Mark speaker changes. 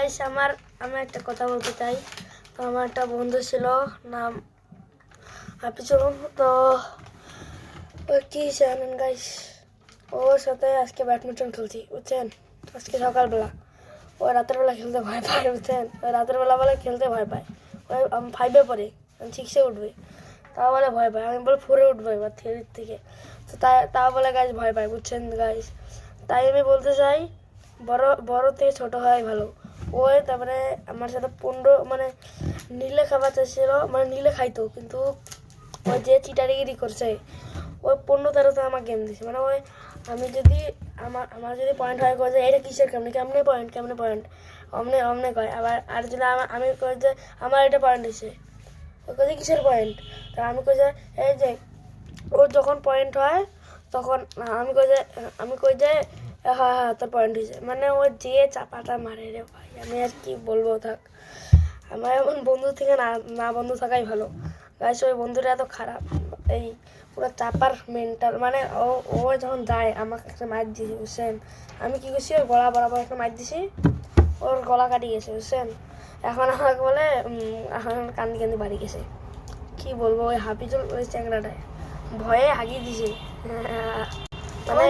Speaker 1: Guys আমি একটা কথা বলতে চাই। তো আমার একটা বন্ধু ছিল, নাম হাফিজুল। তো ও কি জানেন গাইস, ওর সাথে আজকে ব্যাডমিন্টন খেলছি বুঝছেন। আজকে সকালবেলা ও রাতের বেলা খেলতে ভয় পায় বুঝছেন। ওই রাতের বেলা বলে খেলতে ভয় পায়। ওই আমি 5-এ পড়ে, আমি 6-এ উঠবে, তা বলে ভয় পায়। আমি বলে 4-এ উঠবো এবার থ্রির থেকে। তো তা বলে গাইস ভয় পায় বুঝছেন গাইস। তাই আমি বলতে চাই, বড় থেকে ছোট হয় ভালো। ওই তারপরে আমার সাথে 15 মানে নীলে খাবার চাইছিল, মানে নীলে খাইতো, কিন্তু ওই যে চিটারিগিরি করছে ওই 15-13তে আমার গেম দিছে। মানে ওই আমি যদি আমার যদি পয়েন্ট হয় কয় যে এটা কিসের কেমনে পয়েন্ট অমনে কয়। আবার আর যদি আমি কই যে আমার এটা পয়েন্ট হয়েছে, তো কই যে কিসের পয়েন্ট। তা আমি কই যে এই যে ওর যখন পয়েন্ট হয় তখন আমি কই যে হ্যাঁ তোর পয়েন্ট হয়েছে। মানে ও যে চাপাটা মারে রে ভাই, আমি আর কি বলবো। থাক, আমার এমন বন্ধু থেকে না বন্ধু থাকাই ভালো গাইস। ওই বন্ধুটা এত খারাপ, এই পুরো চাপার মেন্টাল। মানে ও যখন যায় আমাকে একটা মার দিয়েছে বুঝছেন। আমি কি করছি, ওর গলা বরাবর একটা মার দিছি, ওর গলা কাটি গেছে বুঝছেন। এখন আমাকে বলে এখন কান্দি কান্দি বাড়ি গেছে। কি বলবো, ওই হাফিজুল ওই চ্যাংড়াটায় ভয়ে হাগিয়ে দিছে মানে